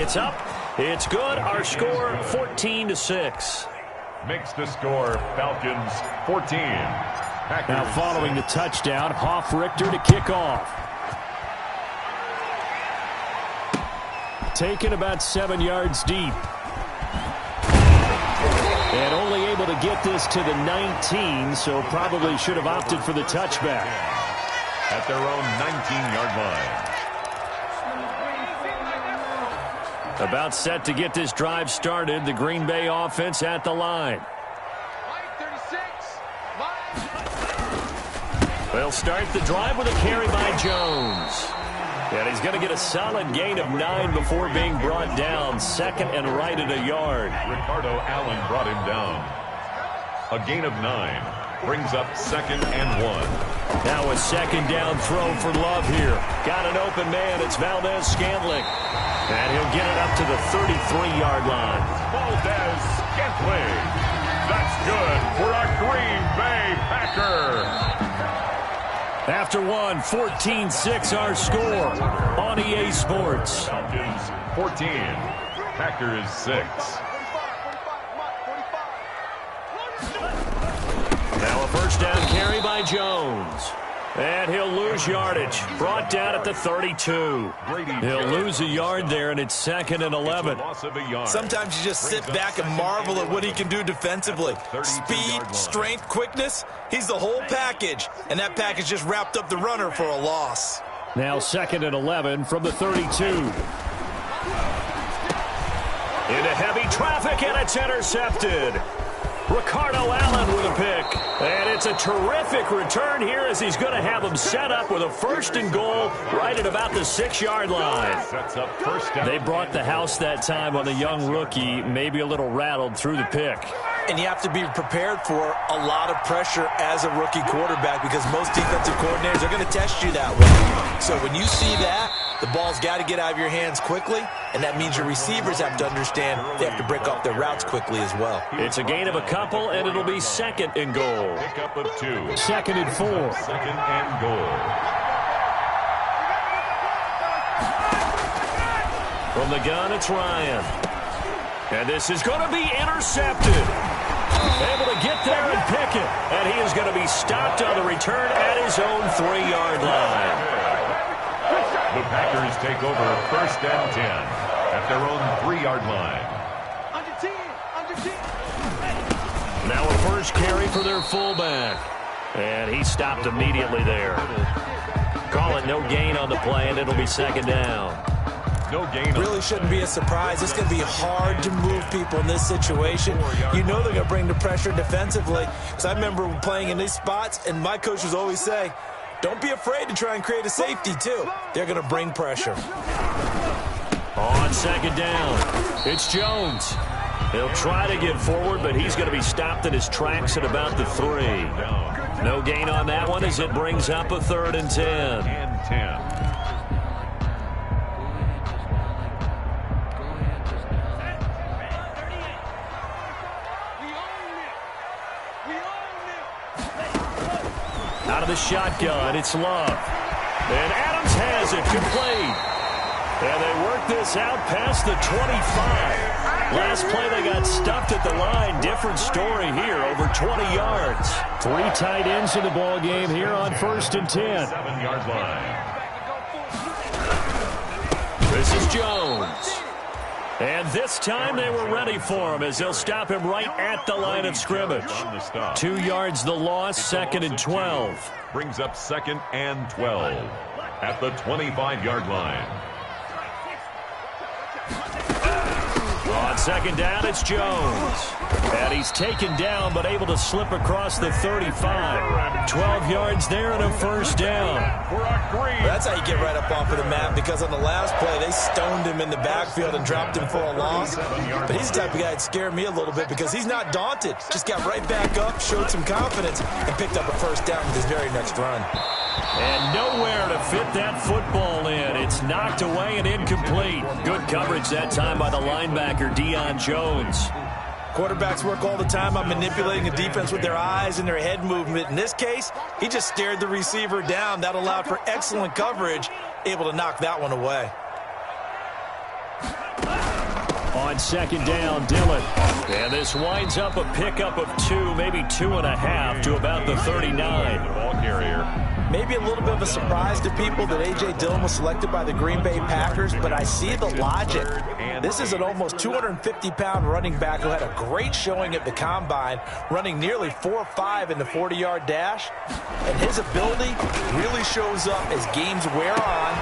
It's up. It's good. Our score 14-6. Makes the score Falcons 14. Packers. Now following the touchdown, Hofrichter to kick off. Taken about 7 yards deep. And only able to get this to the 19, so probably should have opted for the touchback. At their own 19-yard line. About set to get this drive started. The Green Bay offense at the line. They'll start the drive with a carry by Jones. And he's going to get a solid gain of 9 before being brought down. Second and right at a yard. Ricardo Allen brought him down. A gain of 9. Brings up 2nd and 1. Now a second down throw for Love here. Got an open man. It's Valdez-Scantling. And he'll get it up to the 33-yard line. Valdez-Scantling. That's good for a Green Bay Packer. After one, 14-6 our score on EA Sports. Falcons 14, Packers 6. Now a first down carry by Jones. And he'll lose yardage. Brought down at the 32. He'll lose a yard there, and it's 2nd and 11. Sometimes you just sit back and marvel at what he can do defensively. Speed, strength, quickness. He's the whole package. And that package just wrapped up the runner for a loss. Now 2nd and 11 from the 32. Into heavy traffic, and it's intercepted. Ricardo Allen with a pick. And it's a terrific return here as he's going to have him set up with a 1st and goal right at about the 6-yard line. They brought the house that time on the young rookie, maybe a little rattled through the pick. And you have to be prepared for a lot of pressure as a rookie quarterback because most defensive coordinators are going to test you that way. So when you see that, the ball's got to get out of your hands quickly, and that means your receivers have to understand they have to break off their routes quickly as well. It's a gain of a couple, and it'll be 2nd and goal. Pickup of 2. 2nd and 4. 2nd and goal. From the gun, it's Ryan. And this is going to be intercepted. Able to get there and pick it. And he is going to be stopped on the return at his own 3-yard line. The Packers take over 1st and 10 at their own 3-yard line. Now a first carry for their fullback. And he stopped immediately there. Call it no gain on the play, and it'll be 2nd down. No gain. Really shouldn't be a surprise. It's going to be hard to move people in this situation. You know they're going to bring the pressure defensively. Because I remember playing in these spots, and my coaches always say, don't be afraid to try and create a safety, too. They're going to bring pressure. On 2nd down, it's Jones. He'll try to get forward, but he's going to be stopped in his tracks at about the 3. No gain on that one as it brings up a 3rd and 10. And 10. Out of the shotgun, it's Love. And Adams has it complete. And they work this out past the 25. Last play they got stuffed at the line. Different story here, over 20 yards. 3 tight ends in the ball game here on 1st and 10. 7-yard line. This is Jones. And this time they were ready for him as they'll stop him right at the line of scrimmage. 2 yards the loss, 2nd and 12. Brings up 2nd and 12 at the 25-yard line. On 2nd down, it's Jones. And he's taken down but able to slip across the 35. 12 yards there and a 1st down. That's how you get right up off of the map, because on the last play, they stoned him in the backfield and dropped him for a loss. But he's the type of guy that scared me a little bit because he's not daunted. Just got right back up, showed some confidence, and picked up a 1st down with his very next run. And nowhere to fit that football in. It's knocked away and incomplete. Good coverage that time by the linebacker, Deion Jones. Quarterbacks work all the time on manipulating the defense with their eyes and their head movement. In this case, he just stared the receiver down. That allowed for excellent coverage, able to knock that one away. On second down, Dillon. And this winds up a pickup of 2, maybe 2.5 to about the 39. Ball carrier. Maybe a little bit of a surprise to people that A.J. Dillon was selected by the Green Bay Packers, but I see the logic. This is an almost 250-pound running back who had a great showing at the Combine, running nearly 4.5 in the 40-yard dash. And his ability really shows up as games wear on.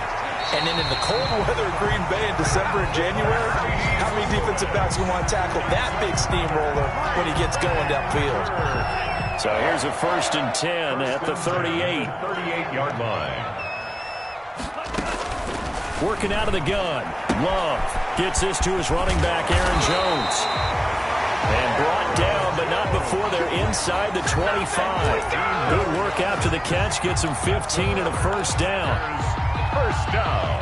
And then in the cold weather of Green Bay in December and January, how many defensive backs will want to tackle that big steamroller when he gets going downfield? So here's a 1st and 10 at the 38. 38-yard line. Working out of the gun. Love gets this to his running back, Aaron Jones. And brought down, but not before they're inside the 25. Good work after the catch. Gets him 15 and a 1st down. First down.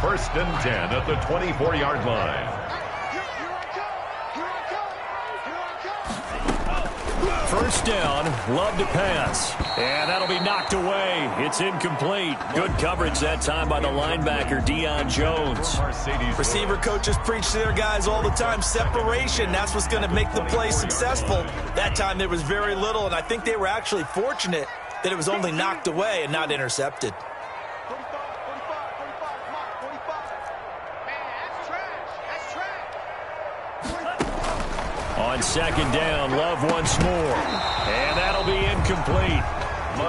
1st and 10 at the 24-yard line. First down, Love to pass. And that'll be knocked away. It's incomplete. Good coverage that time by the linebacker, Deion Jones. Receiver coaches preach to their guys all the time. Separation, that's what's going to make the play successful. That time there was very little, and I think they were actually fortunate that it was only knocked away and not intercepted. On second down, Love once more. And that'll be incomplete.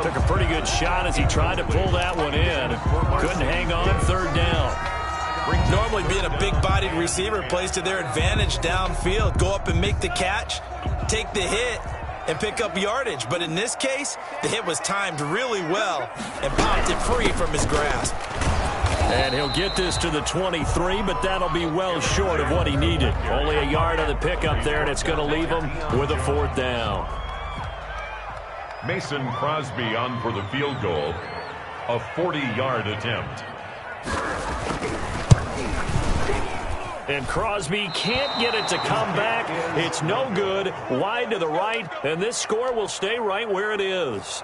Took a pretty good shot as he tried to pull that one in. Couldn't hang on 3rd down. Normally being a big-bodied receiver plays to their advantage downfield. Go up and make the catch, take the hit, and pick up yardage. But in this case, the hit was timed really well and popped it free from his grasp. And he'll get this to the 23, but that'll be well short of what he needed. Only a yard on the pickup there, and it's going to leave him with a 4th down. Mason Crosby on for the field goal. A 40-yard attempt. And Crosby can't get it to come back. It's no good. Wide to the right, and this score will stay right where it is.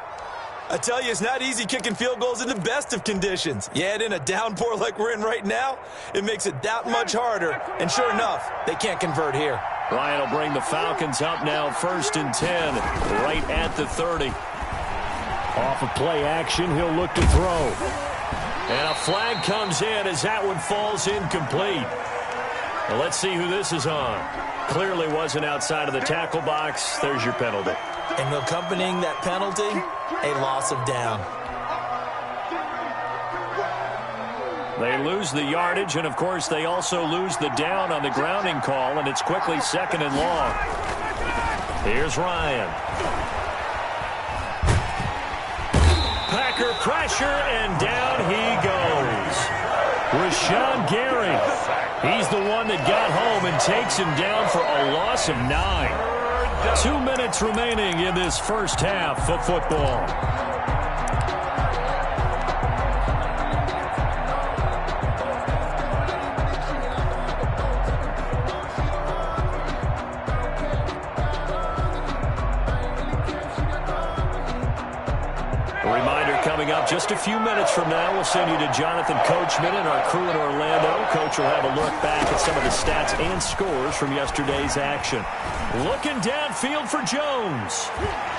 I tell you, it's not easy kicking field goals in the best of conditions. You add in a downpour like we're in right now, it makes it that much harder. And sure enough, they can't convert here. Ryan will bring the Falcons up now, 1st and 10, right at the 30. Off of play action, he'll look to throw. And a flag comes in as that one falls incomplete. Well, let's see who this is on. Clearly wasn't outside of the tackle box. There's your penalty. And accompanying that penalty, a loss of down. They lose the yardage, and of course they also lose the down on the grounding call, and it's quickly 2nd and long. Here's Ryan. Packer pressure, and down he goes. Rashawn Gary. He's the one that got home and takes him down for a loss of 9. 2 minutes remaining in this first half of football. A reminder coming up just a few minutes from now, we'll send you to Jonathan Coachman and our crew in Orlando. Coach will have a look back at some of the stats and scores from yesterday's action. Looking downfield for Jones.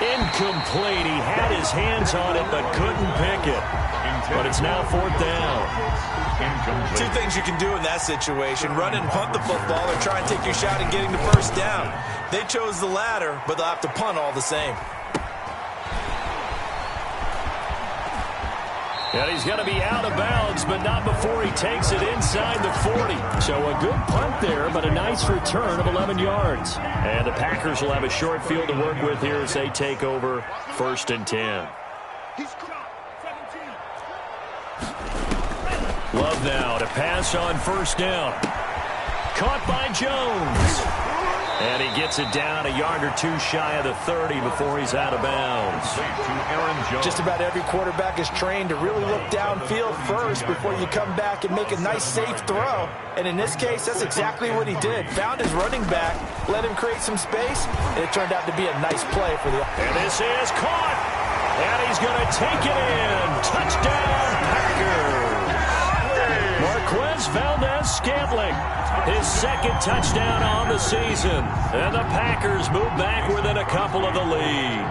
Incomplete. He had his hands on it but couldn't pick it. But it's now 4th down. Two things you can do in that situation. Run and punt the football or try and take your shot at getting the 1st down. They chose the latter, but they'll have to punt all the same. And he's going to be out of bounds, but not before he takes it inside the 40. So a good punt there, but a nice return of 11 yards. And the Packers will have a short field to work with here as they take over 1st and 10. Love now to pass on 1st down. Caught by Jones. And he gets it down a yard or 2 shy of the 30 before he's out of bounds. Just about every quarterback is trained to really look downfield first before you come back and make a nice, safe throw. And in this case, that's exactly what he did. Found his running back, let him create some space, and it turned out to be a nice play for the... And this is caught. And he's going to take it in. Touchdown, Packers. Marquez Valdes-Scantling, his second touchdown on the season. And the Packers move back within a couple of the lead.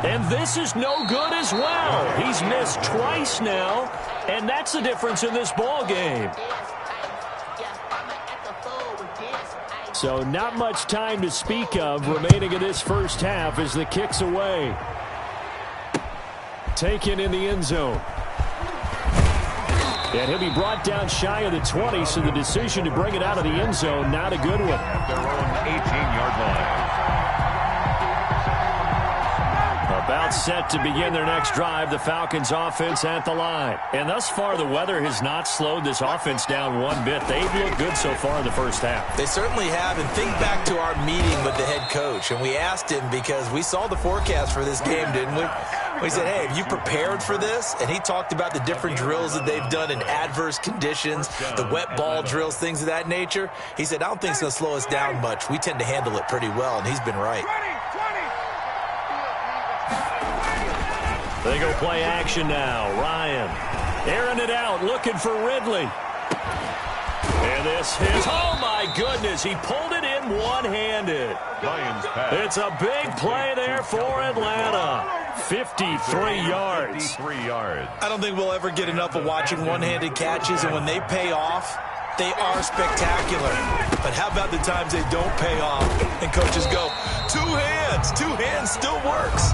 And this is no good as well. He's missed twice now, and that's the difference in this ball game. So not much time to speak of remaining in this first half as the kick's away. Taken in the end zone. And he'll be brought down shy of the 20, so the decision to bring it out of the end zone, not a good one. At their own 18-yard line. About set to begin their next drive, the Falcons offense at the line. And thus far, the weather has not slowed this offense down one bit. They've looked good so far in the first half. They certainly have. And think back to our meeting with the head coach. And we asked him, because we saw the forecast for this game, didn't we? We said, hey, have you prepared for this? And he talked about the different drills that they've done in adverse conditions, the wet ball drills, things of that nature. He said, I don't think it's going to slow us down much. We tend to handle it pretty well, and he's been right. They go play action now. Ryan airing it out, looking for Ridley. And this is, oh my goodness, he pulled it in one-handed. It's a big play there for Atlanta. 53 yards. 53 yards. I don't think we'll ever get enough of watching one-handed catches, and when they pay off, they are spectacular. But how about the times they don't pay off and coaches go, two hands still works.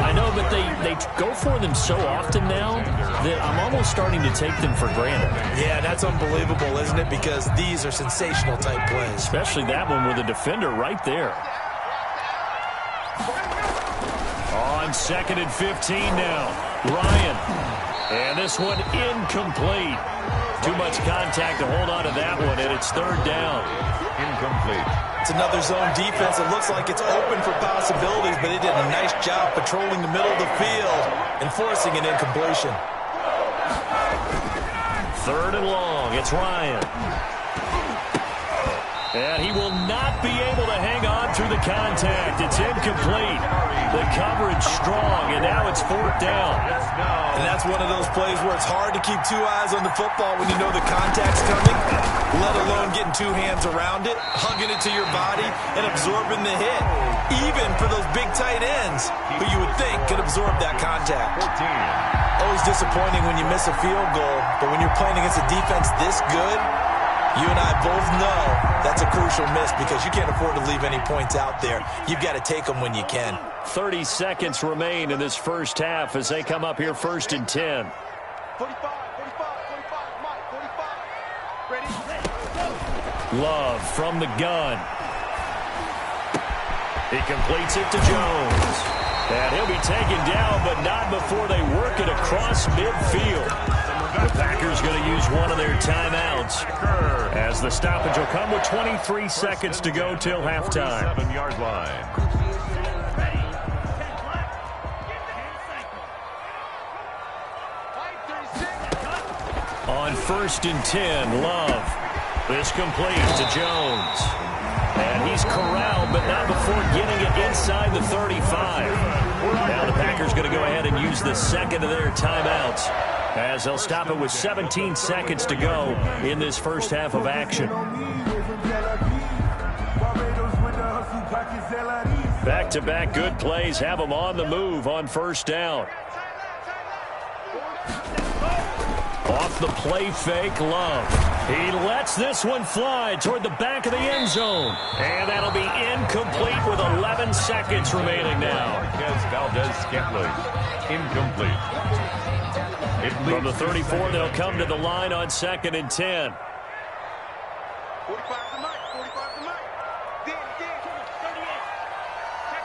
I know, but they go for them so often now that I'm almost starting to take them for granted. Yeah, that's unbelievable, isn't it? Because these are sensational type plays. Especially that one with a defender right there. On 2nd and 15 now. Ryan. And this one incomplete. Too much contact to hold on to that one, and it's 3rd down. Incomplete. It's another zone defense. It looks like it's open for possibilities, but it did a nice job patrolling the middle of the field and forcing an incompletion. 3rd and long. It's Ryan. And he will not be able to hang on through the contact. It's incomplete. The coverage strong, and now it's 4th down. And that's one of those plays where it's hard to keep two eyes on the football when you know the contact's coming, let alone getting two hands around it, hugging it to your body, and absorbing the hit. Even for those big tight ends who you would think could absorb that contact. 14. Always disappointing when you miss a field goal, but when you're playing against a defense this good, you and I both know that's a crucial miss because you can't afford to leave any points out there. You've got to take them when you can. 30 seconds remain in this first half as they come up here 1st and 10. 45, Mike, 45. Ready? Love from the gun. He completes it to Jones. And he'll be taken down, but not before they work it across midfield. The Packers going to use one of their timeouts as the stoppage will come with 23 seconds to go till halftime. 7-yard line. On 1st and 10, Love. This complete to Jones. And he's corralled, but not before getting it inside the 35. Now the Packers going to go ahead and use the second of their timeouts as they'll stop it with 17 seconds to go in this first half of action. Back-to-back good plays have them on the move on 1st down. Off the play fake, Love. He lets this one fly toward the back of the end zone. And that'll be incomplete with 11 seconds remaining now. Marquez Valdes-Scantling. Incomplete. From the 34, they'll come to the line on 2nd and 10. 45 to Mike, 45 to Mike. Dan, 38. Check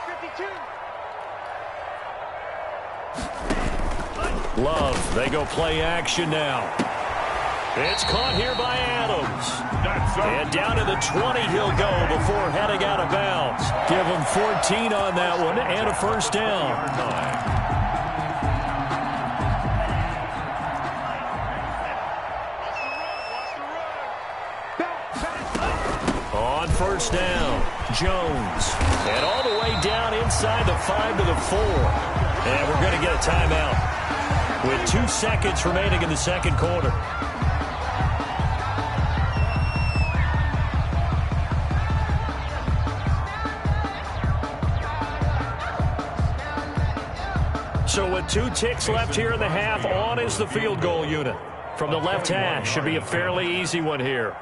52. Love, they go play action now. It's caught here by Adams. And down to the 20 he'll go before heading out of bounds. Give him 14 on that one and a 1st down. On 1st down, Jones. And all the way down inside the 5 to the 4. And we're going to get a timeout with 2 seconds remaining in the second quarter. So with 2 ticks left here in the half, on is the field goal unit. From the left hash, should be a fairly easy one here.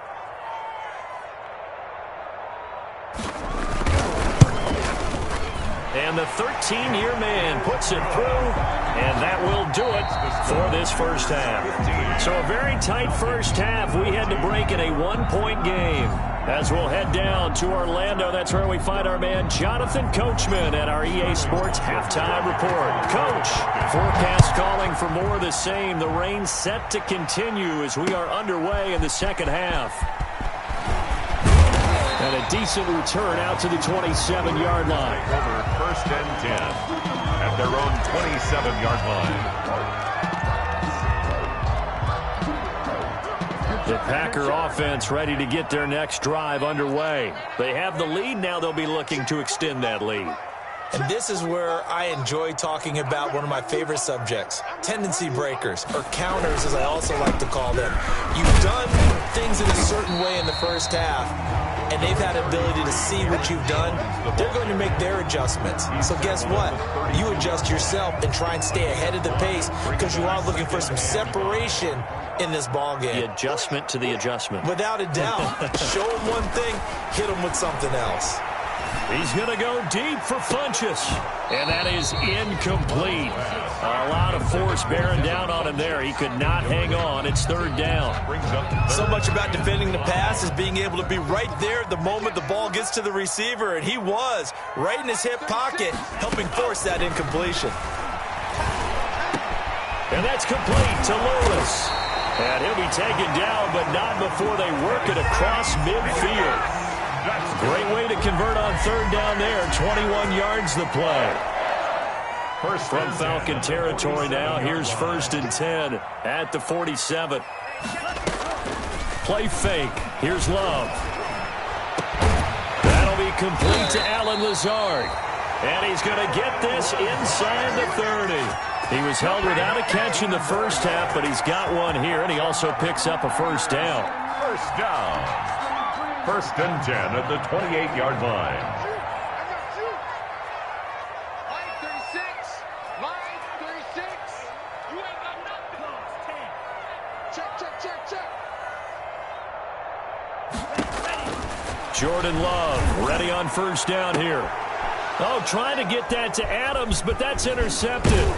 And the 13-year man puts it through, and that will do it for this first half. So a very tight first half. We had to break in a 1-point game. As we'll head down to Orlando, that's where we find our man Jonathan Coachman at our EA Sports Halftime Report. Coach, forecast calling for more of the same. The rain set to continue as we are underway in the second half. And a decent return out to the 27-yard line. Over 1st and 10 at their own 27-yard line. The Packer offense ready to get their next drive underway. They have the lead. Now they'll be looking to extend that lead. And this is where I enjoy talking about one of my favorite subjects, tendency breakers, or counters as I also like to call them. You've done things in a certain way in the first half, and they've had the ability to see what you've done. They're going to make their adjustments. So guess what? You adjust yourself and try and stay ahead of the pace because you are looking for some separation in this ball game. The adjustment to the adjustment. Without a doubt. Show them one thing, hit them with something else. He's going to go deep for Funchess. And that is incomplete. A lot of force bearing down on him there. He could not hang on. It's 3rd down. So much about defending the pass is being able to be right there at the moment the ball gets to the receiver. And he was right in his hip pocket, helping force that incompletion. And that's complete to Lewis. And he'll be taken down, but not before they work it across midfield. Great way to convert on 3rd down there. 21 yards the play. From Falcon territory now, here's 1st and 10 at the 47. Play fake. Here's Love. That'll be complete to Allen Lazard. And he's going to get this inside the 30. He was held without a catch in the first half, but he's got one here, and he also picks up a 1st down. 1st down. 1st and 10 at the 28-yard line. Line 36. Line 36. You ain't got nothing. 10. Check. Jordan Love ready on 1st down here. Oh, trying to get that to Adams, but that's intercepted.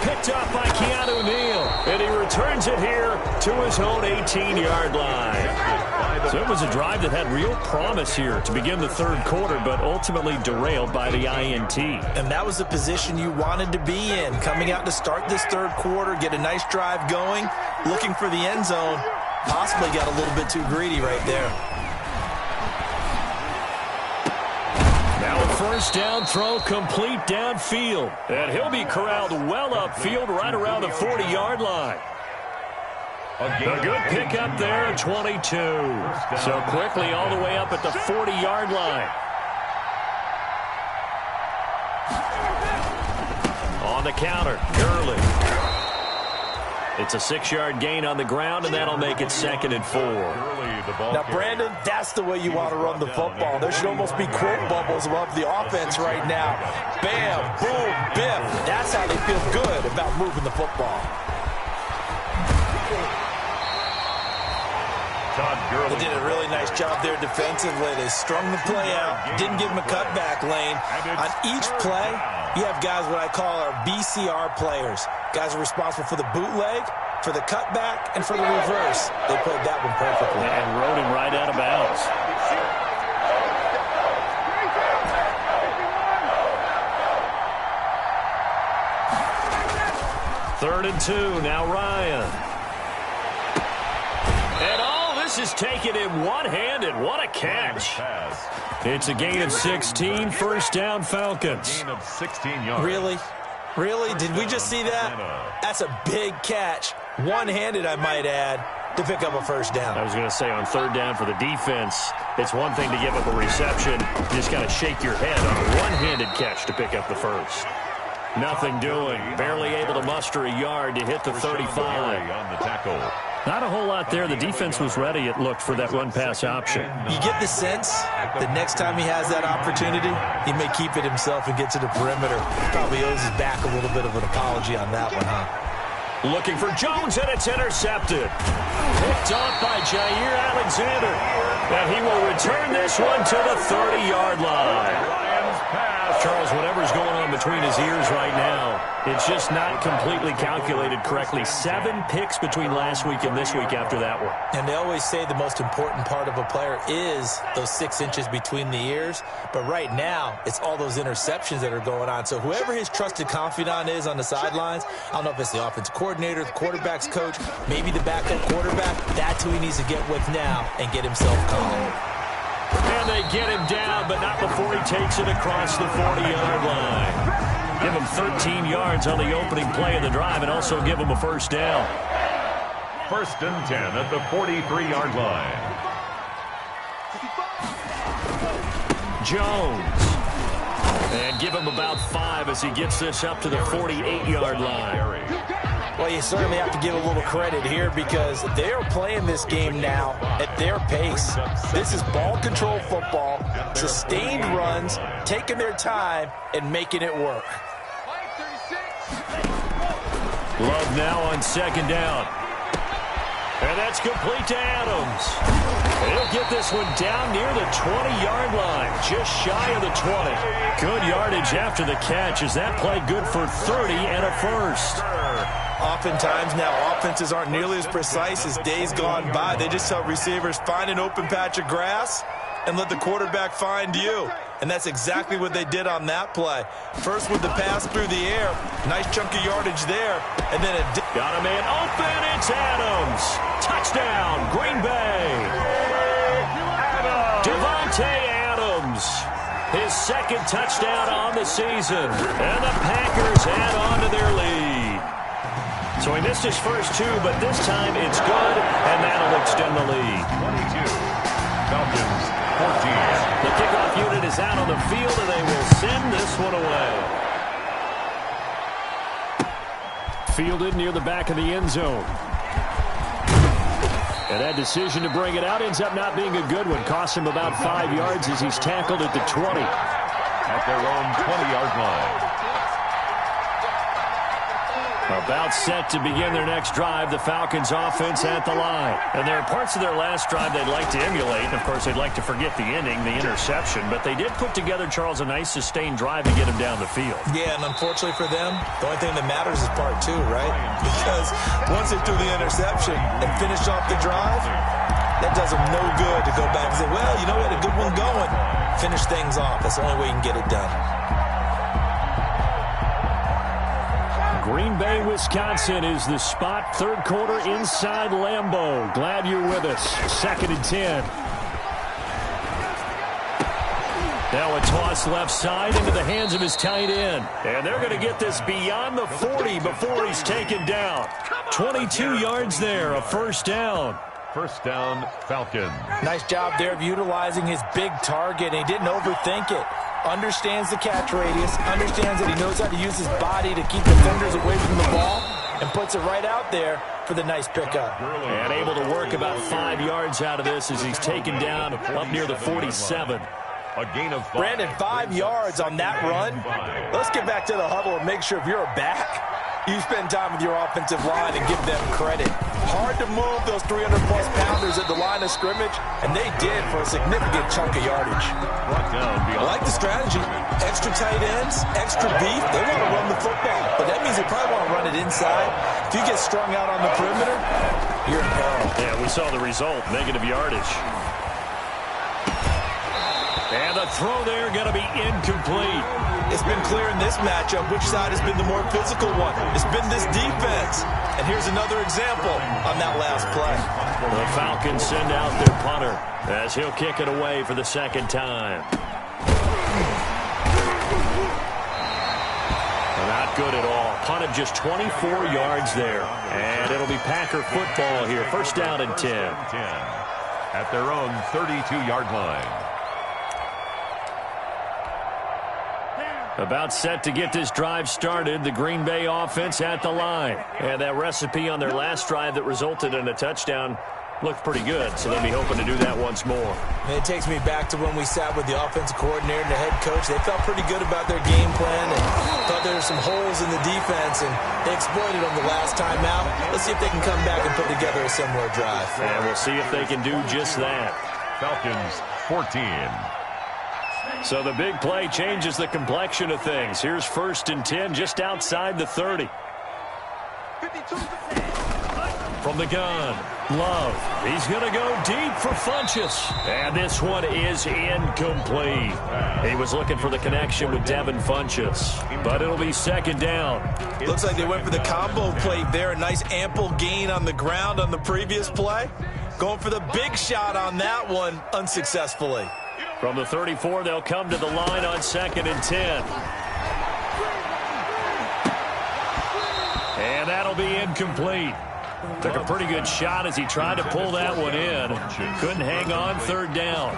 Picked up by Keanu Neal. And he returns it here to his own 18-yard line. So it was a drive that had real promise here to begin the 3rd quarter, but ultimately derailed by the INT. And that was the position you wanted to be in. Coming out to start this 3rd quarter, get a nice drive going, looking for the end zone. Possibly got a little bit too greedy right there. Now a 1st down throw complete downfield. And he'll be corralled well upfield right around the 40-yard line. A good pickup there at 22. So quickly all the way up at the 40-yard line. On the counter, Gurley. It's a 6-yard gain on the ground, and that'll make it 2nd and 4. Now, Brandon, that's the way you want to run the football. There should almost be quote bubbles above the offense right now. Bam, boom, biff. That's how they feel good about moving the football. They did a really nice job there defensively. They strung the play out, didn't give him a cutback lane. On each play, you have guys what I call our BCR players. Guys are responsible for the bootleg, for the cutback, and for the reverse. They played that one perfectly. And rode him right out of bounds. Third and 2, now Ryan. And this is taken in one-handed. What a catch. It's a gain of 16, 1st down Falcons. Gain of 16 yards. Really? Really? Did we just see that? That's a big catch. One-handed, I might add, to pick up a 1st down. I was going to say on 3rd down for the defense, it's one thing to give up a reception. You just got to shake your head on a one-handed catch to pick up the 1st. Nothing doing. Barely able to muster a yard to hit the 35. On the tackle. Not a whole lot there. The defense was ready, it looked, for that run-pass option. You get the sense that next time he has that opportunity, he may keep it himself and get to the perimeter. Probably owes his back a little bit of an apology on that one, huh? Looking for Jones, and it's intercepted. Picked off by Jair Alexander. And he will return this one to the 30-yard line. Charles, whatever's going on between his ears right now, it's just not completely calculated correctly. 7 picks between last week and this week after that one. And they always say the most important part of a player is those 6 inches between the ears. But right now, it's all those interceptions that are going on. So whoever his trusted confidant is on the sidelines, I don't know if it's the offensive coordinator, the quarterback's coach, maybe the backup quarterback, that's who he needs to get with now and get himself calm. And they get him down, but not before he takes it across the 40-yard line. Give him 13 yards on the opening play of the drive and also give him a first down. 1st and 10 at the 43-yard line. Jones. And give him about 5 as he gets this up to the 48-yard line. Well, you certainly have to give a little credit here because they're playing this game now at their pace. This is ball control football, sustained runs, taking their time, and making it work. Love now on 2nd down. And that's complete to Adams. He'll get this one down near the 20-yard line, just shy of the 20. Good yardage after the catch. Is that play good for 30 and a first? Oftentimes now, offenses aren't nearly as precise as days gone by. They just tell receivers, find an open patch of grass and let the quarterback find you. And that's exactly what they did on that play. First with the pass through the air, nice chunk of yardage there, and then got a man open, it's Adams. Touchdown, Green Bay. Devontae Adams, his 2nd touchdown on the season, and the Packers add on to their lead. So he missed his first 2, but this time it's good, and that'll extend the lead. 22, Falcons 14. The kickoff unit is out on the field, and they will send this one away. Fielded near the back of the end zone. And that decision to bring it out ends up not being a good one. Costs him about 5 yards as he's tackled at the 20. At their own 20-yard line. About set to begin their next drive, the Falcons offense at the line. And there are parts of their last drive they'd like to emulate. Of course, they'd like to forget the ending, the interception. But they did put together, Charles, a nice sustained drive to get him down the field. Yeah, and unfortunately for them, the only thing that matters is part 2, right? Because once they threw the interception and finished off the drive, that does them no good to go back and say, well, you know, we had a good one going. Finish things off. That's the only way you can get it done. Green Bay, Wisconsin is the spot. 3rd quarter inside Lambeau. Glad you're with us. 2nd and 10. Now a toss left side into the hands of his tight end. And they're going to get this beyond the 40 before he's taken down. 22 yards there, a first down. First down, Falcons. Nice job there of utilizing his big target. He didn't overthink it. Understands the catch radius, understands that he knows how to use his body to keep defenders away from the ball, and puts it right out there for the nice pickup. And able to work about 5 yards out of this as he's taken down up near the 47. A gain of 5. Brandon, 5 yards on that run. Let's get back to the huddle and make sure if you're a back, you spend time with your offensive line and give them credit. Hard to move those 300-plus pounders at the line of scrimmage, and they did for a significant chunk of yardage. I like the strategy. Extra tight ends, extra beef. They want to run the football, but that means they probably want to run it inside. If you get strung out on the perimeter, you're in peril. Yeah, we saw the result, negative yardage. And the throw there going to be incomplete. It's been clear in this matchup which side has been the more physical one. It's been this defense. And here's another example on that last play. The Falcons send out their punter as he'll kick it away for the 2nd time. Not good at all. Punted just 24 yards there. And it'll be Packer football here. First down and 10. At their own 32-yard line. About set to get this drive started, the Green Bay offense at the line. And that recipe on their last drive that resulted in a touchdown looked pretty good, so they'll be hoping to do that once more. And it takes me back to when we sat with the offensive coordinator and the head coach. They felt pretty good about their game plan and thought there were some holes in the defense, and they exploited them the last time out. Let's see if they can come back and put together a similar drive. And we'll see if they can do just that. Falcons 14. So the big play changes the complexion of things. Here's 1st and 10 just outside the 30. 52. From the gun, Love. He's going to go deep for Funchess. And this one is incomplete. He was looking for the connection with Devin Funchess, but it'll be 2nd down. Looks like they went for the combo play there. A nice ample gain on the ground on the previous play. Going for the big shot on that one unsuccessfully. From the 34, they'll come to the line on 2nd and 10. And that'll be incomplete. Took a pretty good shot as he tried to pull that one in. Couldn't hang on, 3rd down.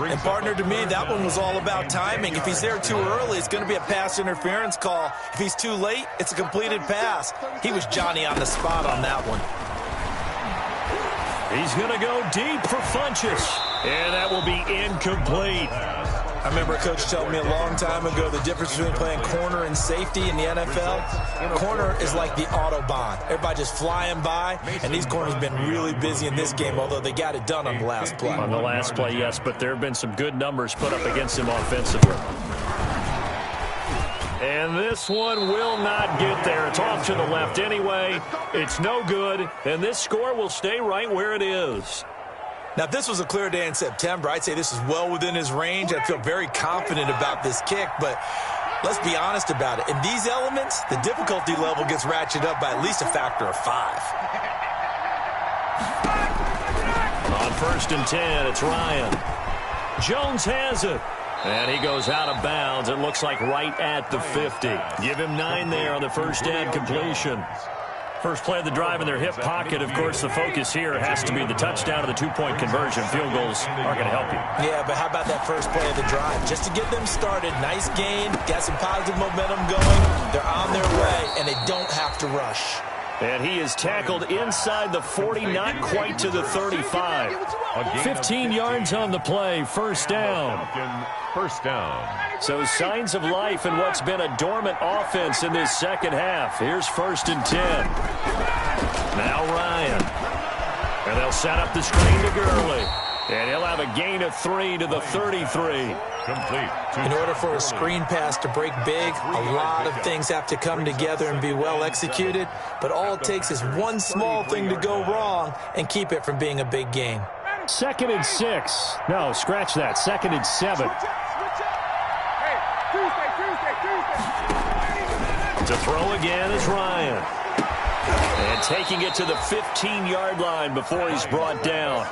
And partner, to me, that one was all about timing. If he's there too early, it's going to be a pass interference call. If he's too late, it's a completed pass. He was Johnny on the spot on that one. He's going to go deep for Funchess. And that will be incomplete. I remember a coach telling me a long time ago the difference between playing corner and safety in the NFL. Corner is like the Autobahn. Everybody just flying by, and these corners have been really busy in this game, although they got it done on the last play. On the last play, yes, but there have been some good numbers put up against him offensively. And this one will not get there. It's off to the left anyway. It's no good, and this score will stay right where it is. Now, if this was a clear day in September, I'd say this is well within his range. I feel very confident about this kick, but let's be honest about it. In these elements, the difficulty level gets ratcheted up by at least a factor of 5. On 1st and 10, it's Ryan. Jones has it. And he goes out of bounds. It looks like right at the 50. Give him 9 there on the first down completion. First play of the drive in their hip pocket. Of course, the focus here has to be the touchdown or the 2-point conversion. Field goals aren't going to help you. Yeah, but how about that first play of the drive? Just to get them started, nice gain, got some positive momentum going. They're on their way, and they don't have to rush. And he is tackled inside the 40, not quite to the 35. 15 yards on the play, 1st down. 1st down. So signs of life in what's been a dormant offense in this 2nd half. Here's 1st and 10. Now Ryan. And they'll set up the screen to Gurley. And he'll have a gain of 3 to the 33. Complete. In order for a screen pass to break big, a lot of things have to come together and be well executed. But all it takes is one small thing to go wrong and keep it from being a big game. 2nd and 6. No, scratch that. 2nd and 7. To throw again is Ryan. And taking it to the 15-yard line before he's brought down.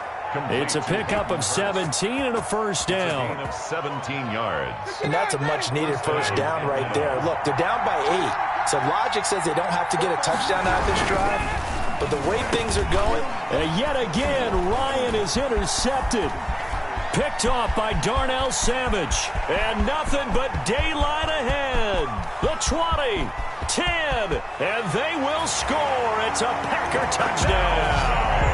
It's a pickup of 17 and a 1st down. Of 17 yards. And that's a much-needed 1st down right there. Look, they're down by 8. So logic says they don't have to get a touchdown out of this drive. But the way things are going... And yet again, Ryan is intercepted. Picked off by Darnell Savage. And nothing but daylight ahead. The 20, 10, and they will score. It's a Packer touchdown.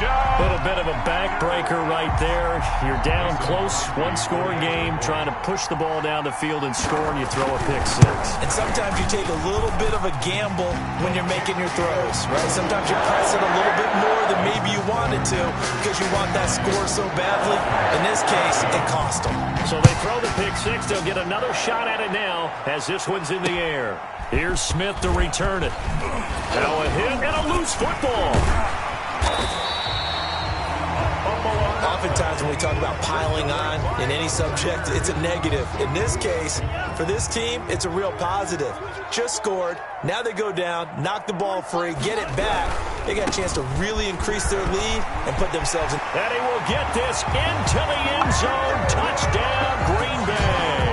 A little bit of a backbreaker right there. You're down close, 1-score game, trying to push the ball down the field and score, and you throw a pick 6. And sometimes you take a little bit of a gamble when you're making your throws, right? Sometimes you press it a little bit more than maybe you wanted to because you want that score so badly. In this case, it cost them. So they throw the pick 6. They'll get another shot at it now as this one's in the air. Here's Smith to return it. Now a hit and a loose football. Oftentimes when we talk about piling on in any subject, it's a negative. In this case, for this team, it's a real positive. Just scored. Now they go down, knock the ball free, get it back. They got a chance to really increase their lead and put themselves in. And he will get this into the end zone. Touchdown, Green Bay.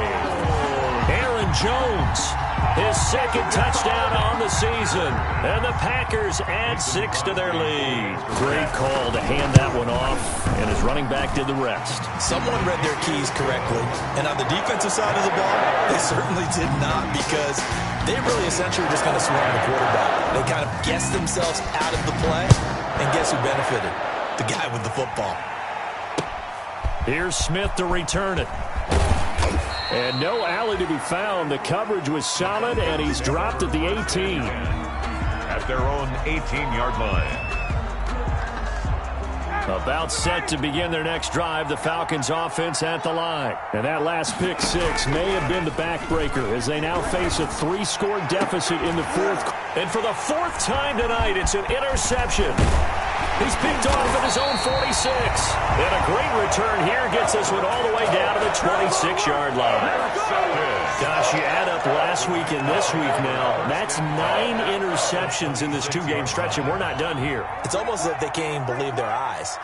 Aaron Jones His second touchdown on the season. And the Packers add 6 to their lead. Great call to hand that one off, and his running back did the rest. Someone read their keys correctly. And on the defensive side of the ball, they certainly did not, because they really essentially were just going to swarm the quarterback. They kind of guessed themselves out of the play, and guess who benefited? The guy with the football. Here's Smith to return it. And no alley to be found. The coverage was solid, and he's dropped at the 18. At their own 18-yard line. About set to begin their next drive, the Falcons offense at the line. And that last pick six may have been the backbreaker as they now face a 3-score deficit in the fourth. And for the 4th time tonight, it's an interception. He's picked off at his own 46. And a great return here gets this one all the way down to the 26-yard line. Gosh, you add up last week and this week now. That's 9 interceptions in this 2-game stretch, and we're not done here. It's almost like they can't even believe their eyes.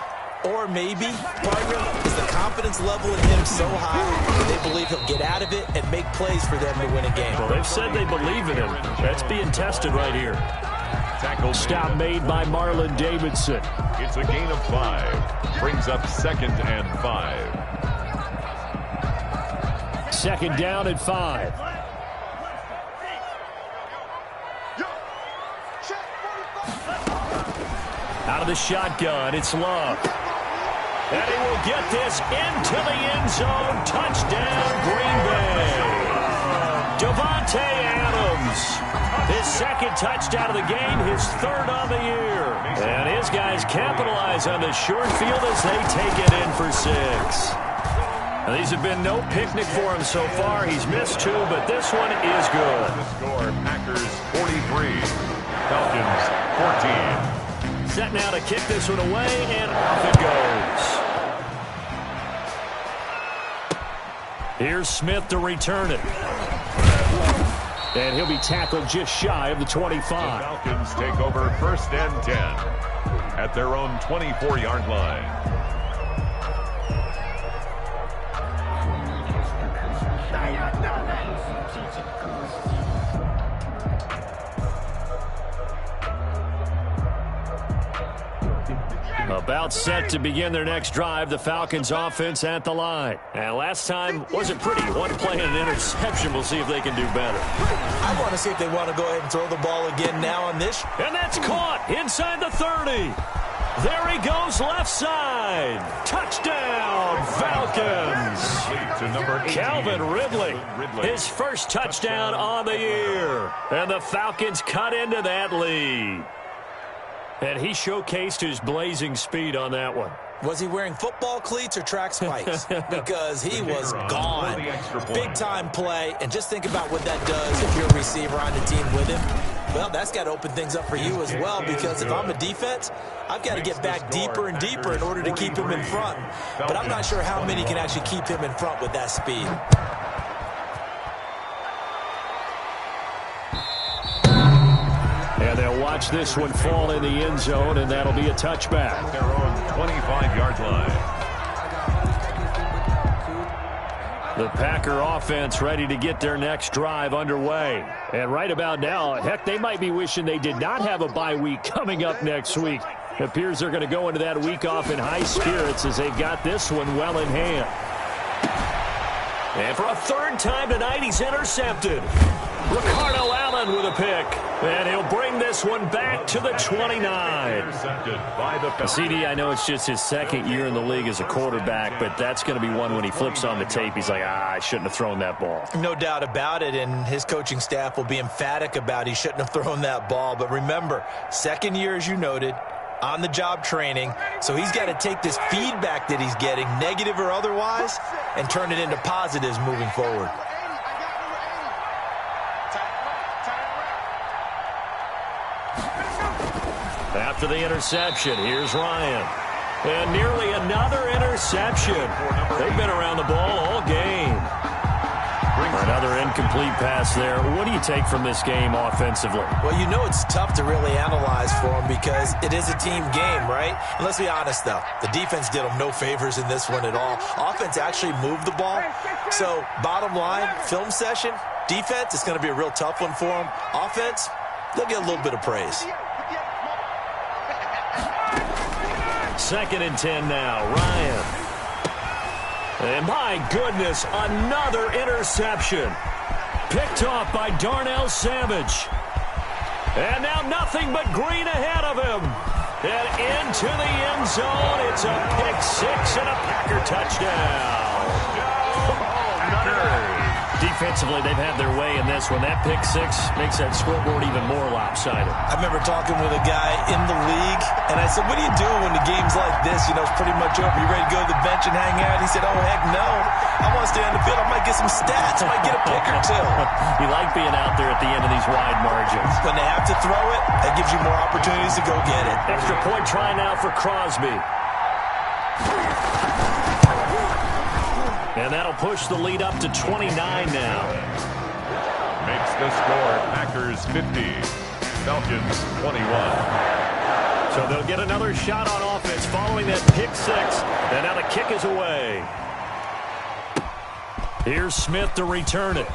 Or maybe, partner, is the confidence level in him so high that they believe he'll get out of it and make plays for them to win a game. Well, they've said they believe in him. That's being tested right here. Tackle stop made by Marlon Davidson. It's a gain of 5. Brings up 2nd and 5. 2nd down and 5. Out of the shotgun, it's Love. And he will get this into the end zone. Touchdown, Green Bay. Davante Adams. His 2nd touchdown of the game, his 3rd on the year. And his guys capitalize on the short field as they take it in for 6. Now, these have been no picnic for him so far. He's missed 2, but this one is good. The score, Packers 43, Falcons 14. Set now to kick this one away, and off it goes. Here's Smith to return it. And he'll be tackled just shy of the 25. The Falcons take over 1st and 10 at their own 24-yard line. About set to begin their next drive, the Falcons offense at the line. And last time wasn't pretty. One play and an interception. We'll see if they can do better. I want to see if they want to go ahead and throw the ball again now on this. And that's caught inside the 30. There he goes left side. Touchdown, Falcons. To number 18, Calvin Ridley, his 1st touchdown on the year. And the Falcons cut into that lead. And he showcased his blazing speed on that one. Was he wearing football cleats or track spikes? Because he was gone. Big-time play, and just think about what that does if you're a receiver on the team with him. Well, that's got to open things up for you as well, because if I'm a defense, I've got to get back deeper and deeper in order to keep him in front. But I'm not sure how many can actually keep him in front with that speed. And they'll watch this one fall in the end zone, and that'll be a touchback. Their own 25-yard line. The Packer offense ready to get their next drive underway. And right about now, heck, they might be wishing they did not have a bye week coming up next week. It appears they're going to go into that week off in high spirits as they've got this one well in hand. And for a 3rd time tonight, he's intercepted. Ricardo Allen with a pick. And he'll bring this one back to the 29. Intercepted by the CD, I know it's just his 2nd year in the league as a quarterback, but that's going to be one when he flips on the tape, he's like, I shouldn't have thrown that ball. No doubt about it, and his coaching staff will be emphatic about he shouldn't have thrown that ball. But remember, 2nd year, as you noted, on-the-job training, so he's got to take this feedback that he's getting, negative or otherwise, and turn it into positives moving forward. After the interception, here's Ryan. And nearly another interception. They've been around the ball all game. Another incomplete pass there. What do you take from this game offensively? Well, you know it's tough to really analyze for them because it is a team game, right? And let's be honest, though. The defense did them no favors in this one at all. Offense actually moved the ball. So, bottom line, film session, Defense, it's going to be a real tough one for them. Offense, they'll get a little bit of praise. 2nd and 10 now. Ryan. And my goodness, another interception. Picked off by Darnell Savage. And now nothing but green ahead of him. And into the end zone. It's a pick 6 and a Packer touchdown. Defensively, they've had their way in this one. That pick 6 makes that scoreboard even more lopsided. I remember talking with a guy in the league, and I said, what do you do when the game's like this? You know, it's pretty much over. You ready to go to the bench and hang out? He said, oh, heck no. I want to stay on the field. I might get some stats. I might get a pick or two. You like being out there at the end of these wide margins. When they have to throw it, that gives you more opportunities to go get it. Extra point try now for Crosby. And that'll push the lead up to 29 now. Makes the score Packers 50, Falcons 21. So they'll get another shot on offense following that pick 6. And now the kick is away. Here's Smith to return it.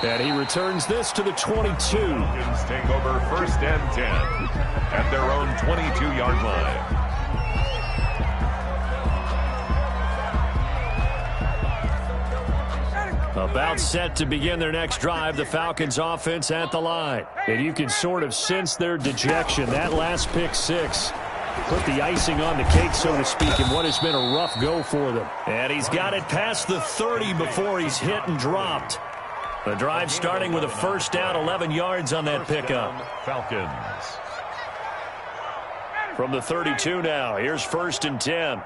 And he returns this to the 22. Falcons take over 1st and 10 at their own 22-yard line. About set to begin their next drive, the Falcons offense at the line. And you can sort of sense their dejection. That last pick 6 put the icing on the cake, so to speak, in what has been a rough go for them. And he's got it past the 30 before he's hit and dropped. The drive starting with a 1st down, 11 yards on that pickup. Falcons. From the 32 now, here's 1st and 10.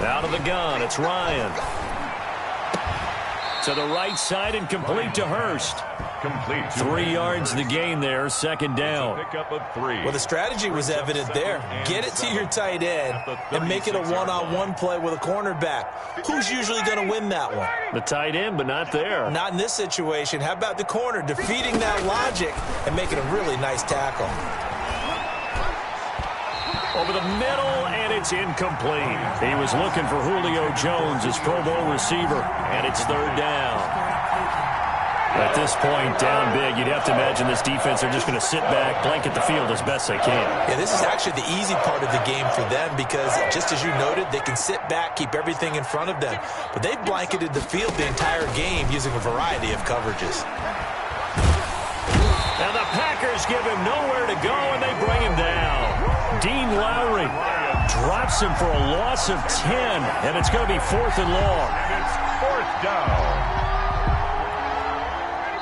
Out of the gun, it's Ryan. To the right side and complete to Hurst. Complete. 3 yards the gain there, 2nd down. Pickup of 3. Well, the strategy was evident there. Get it to your tight end and make it a one-on-one play with a cornerback. Who's usually going to win that one? The tight end, but not there. Not in this situation. How about the corner defeating that logic and making a really nice tackle? Over the middle, and it's incomplete. He was looking for Julio Jones, his Pro Bowl receiver, and it's 3rd down. At this point, down big, you'd have to imagine this defense are just going to sit back, blanket the field as best they can. Yeah, this is actually the easy part of the game for them because, just as you noted, they can sit back, keep everything in front of them. But they've blanketed the field the entire game using a variety of coverages. And the Packers give him nowhere to go, and they bring him down. Dean Lowry drops him for a loss of 10, and it's going to be 4th and long. And it's 4th down.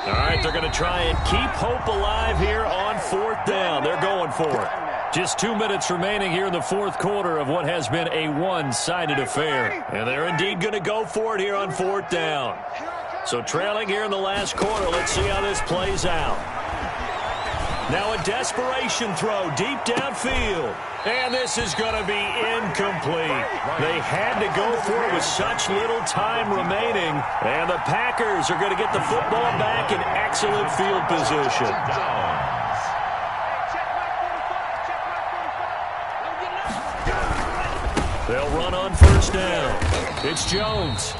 All right, they're going to try and keep hope alive here on 4th down. They're going for it. Just 2 minutes remaining here in the 4th quarter of what has been a one-sided affair. And they're indeed going to go for it here on 4th down. So trailing here in the last quarter, let's see how this plays out. Now a desperation throw deep downfield. And this is going to be incomplete. They had to go for it with such little time remaining. And the Packers are going to get the football back in excellent field position. They'll run on 1st down. It's Jones.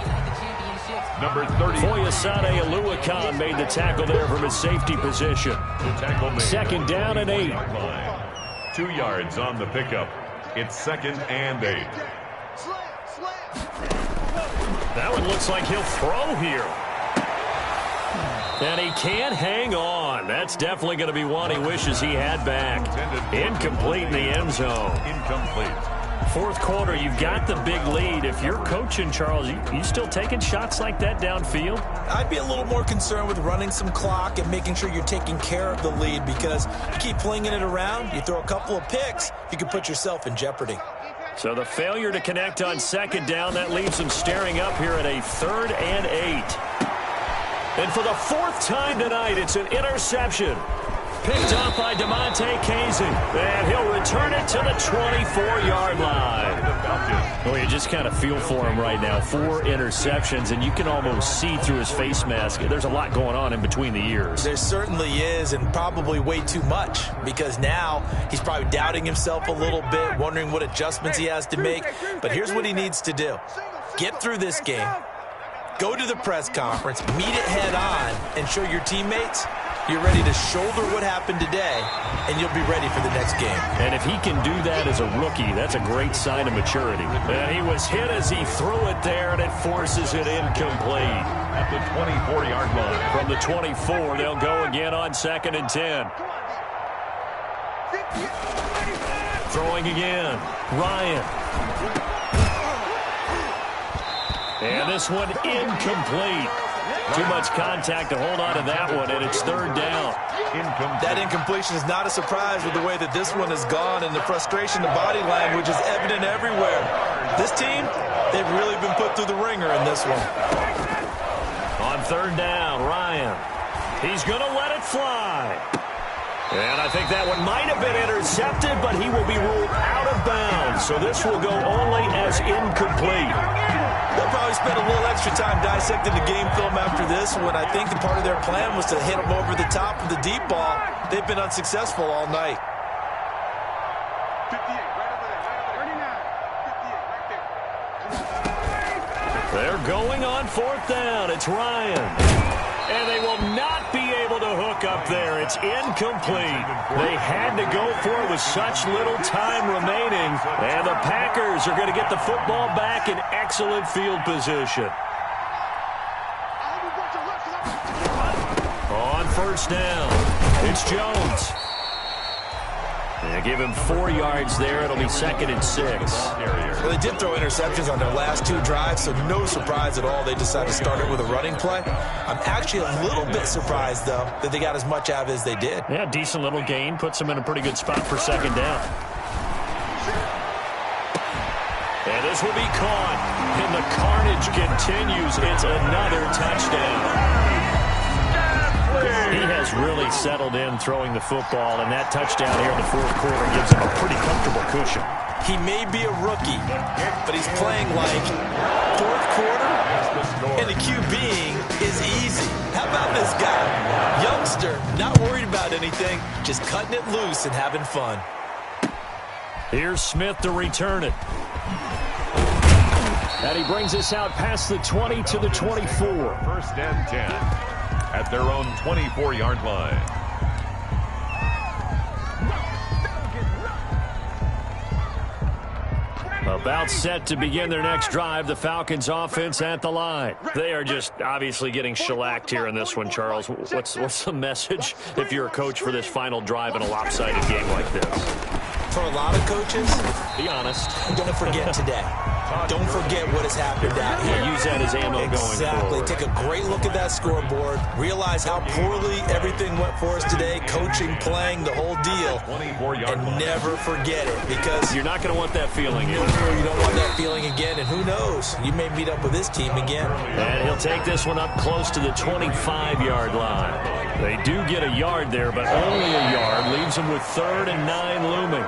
Number 30. Foyesade Oluwakan made the tackle there from his safety position. The tackle made 2nd down and 8. 2 yards on the pickup. It's 2nd and 8. That one looks like he'll throw here. And he can't hang on. That's definitely going to be one he wishes he had back. Incomplete in the end zone. Incomplete. 4th quarter, you've got the big lead. If you're coaching, Charles, you still taking shots like that downfield? I'd be a little more concerned with running some clock and making sure you're taking care of the lead because you keep flinging it around, you throw a couple of picks, you can put yourself in jeopardy. So the failure to connect on 2nd down, that leaves them staring up here at a 3rd and 8. And for the 4th time tonight, it's an interception. Picked up by DeMonte Casey. And he'll return it to the 24-yard line. Well, you just kind of feel for him right now. 4 interceptions, and you can almost see through his face mask. There's a lot going on in between the ears. There certainly is, and probably way too much, because now he's probably doubting himself a little bit, wondering what adjustments he has to make. But here's what he needs to do. Get through this game, go to the press conference, meet it head on, and show your teammates you're ready to shoulder what happened today, and you'll be ready for the next game. And if he can do that as a rookie, that's a great sign of maturity. And he was hit as he threw it there, and it forces it incomplete. At the 24-yard line. From the 24, they'll go again on 2nd and 10. Throwing again. Ryan. And this one incomplete. Too much contact to hold on to that one, and it's 3rd down. That incompletion is not a surprise with the way that this one has gone, and the frustration, the body language is evident everywhere. This team, they've really been put through the ringer in this one. On 3rd down, Ryan. He's going to let it fly. And I think that one might have been intercepted, but he will be ruled out of bounds. So this will go only as incomplete. They'll probably spend a little extra time dissecting the game film after this one. I think the part of their plan was to hit them over the top of the deep ball. They've been unsuccessful all night. 58, right over there. 39, 58, right there. They're going on 4th down. It's Ryan. And they will not be able to hook up there. It's incomplete. They had to go for it with such little time remaining. And the Packers are going to get the football back in excellent field position. On 1st down, it's Jones. They give him 4 yards there. It'll be 2nd and 6. Well, they did throw interceptions on their last 2 drives, so no surprise at all they decided to start it with a running play. I'm actually a little bit surprised, though, that they got as much out of it as they did. Yeah, decent little gain. Puts them in a pretty good spot for 2nd down. And this will be caught. And the carnage continues. It's another touchdown. He has really settled in throwing the football, and that touchdown here in the 4th quarter gives him a pretty comfortable cushion. He may be a rookie, but he's playing like 4th quarter, and the QBing is easy. How about this guy? Youngster, not worried about anything, just cutting it loose and having fun. Here's Smith to return it. And he brings us out past the 20 to the 24. 1st and 10. At their own 24-yard line. About set to begin their next drive, the Falcons offense at the line. They are just obviously getting shellacked here in this one, Charles. What's the message if you're a coach for this final drive in a lopsided game like this? For a lot of coaches, be honest, don't forget today. Don't forget what has happened out here. Use that as ammo going forward. Take a great look at that scoreboard. Realize how poorly everything went for us today. Coaching, playing, the whole deal. And never forget it, because you're not going to want that feeling again. You don't want that feeling again, and who knows? You may meet up with this team again. And he'll take this one up close to the 25-yard line. They do get a yard there, but only a yard. Leaves them with 3rd and 9 looming.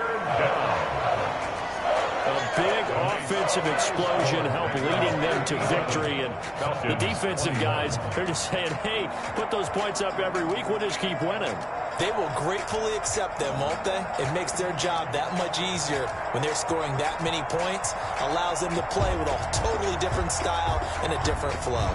A big offensive explosion helped leading them to victory, and the defensive guys, they're just saying, hey, put those points up every week, we'll just keep winning. They will gratefully accept them, won't they? It makes their job that much easier when they're scoring that many points. Allows them to play with a totally different style and a different flow.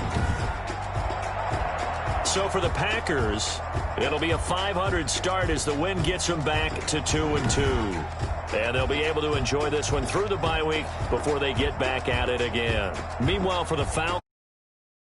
So for the Packers, it'll be a 500 start as the win gets them back to 2-2. And they'll be able to enjoy this one through the bye week before they get back at it again. Meanwhile, for the Falcons,